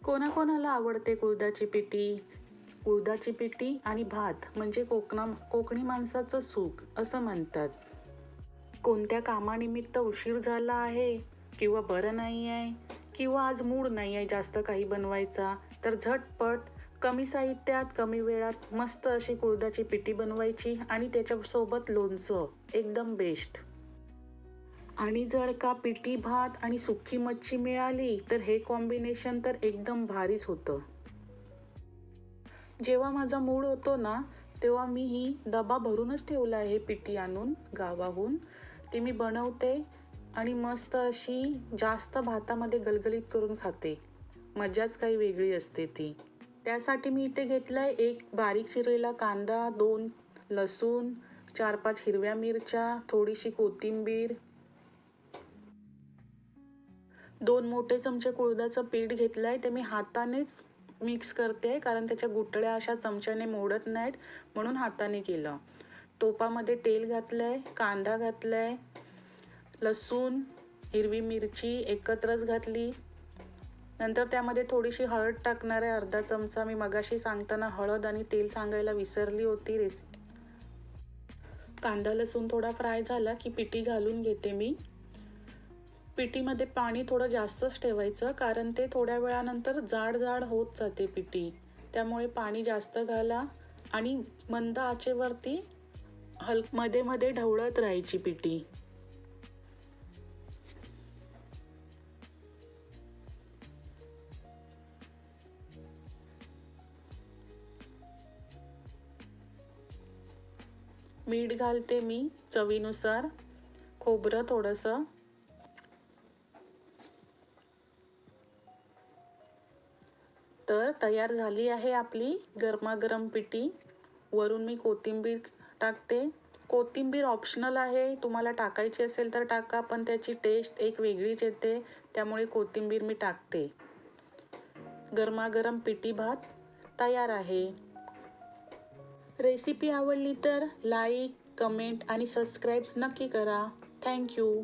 कोणाकोणाला आवडते कुळथाची पिठी. कुळथाची पिठी आणि भात म्हणजे कोकणी माणसाचं सुख असं म्हणतात. कोणत्या कामानिमित्त उशीर झाला आहे किंवा बरं नाही आहे किंवा आज मूड नाही आहे जास्त काही बनवायचा, तर झटपट कमी साहित्यात कमी वेळात मस्त अशी कुळथाची पिठी बनवायची आणि त्याच्यासोबत लोणचं एकदम बेस्ट. आणि जर का पिठी भात आणि सुकी मच्छी मिळाली तर हे कॉम्बिनेशन तर एकदम भारीच होतं. जेव्हा माझा मूड होतो ना तेव्हा मी ही डबा भरूनच ठेवला आहे पिठी आणून गावाहून. ती मी बनवते आणि मस्त अशी जास्त भातामध्ये गलगलीत करून खाते. मजाच काही वेगळी असते ती. त्यासाठी मी इथे घेतला आहे एक बारीक चिरलेला कांदा, 2 लसूण, 4-5 हिरव्या मिरच्या, थोडीशी कोथिंबीर, 2 मोठे चमचे कुळथाचं पीठ घेतलं आहे. ते मी हातानेच मिक्स करते कारण त्याच्या गुठळ्या अशा चमच्याने मोडत नाहीत म्हणून हाताने केलं. टोपामध्ये तेल घातलं आहे, कांदा घातला आहे, लसूण, हिरवी मिरची एकत्रच घातली. नंतर त्यामध्ये थोडीशी हळद टाकणार आहे, अर्धा चमचा. मी मगाशी सांगताना हळद आणि तेल सांगायला विसरली होती. कांदा लसूण थोडा फ्राय झाला की पिठी घालून घेते मी. पिठीमध्ये पाणी थोडं जास्तच ठेवायचं कारण ते थोड्या वेळानंतर जाड जाड होत जाते पिठी. त्यामुळे पाणी जास्त घाला आणि मंद आचेवरती मध्ये मध्ये ढवळत राहायची पिठी. मीठ घालते मी चवीनुसार, खोबरं थोडंसं. तर तयार झाली आहे आपली गरमागरम पिठी. वरून मी कोथिंबीर टाकते. कोथिंबीर ऑप्शनल आहे, तुम्हाला टाकायची असेल तर टाका, पण त्याची टेस्ट एक वेगळीच येते, त्यामुळे कोथिंबीर मी टाकते. गरमागरम पिठी भात तयार आहे. रेसिपी आवडली तर लाईक, कमेंट आणि सबस्क्राईब नक्की करा. थँक्यू.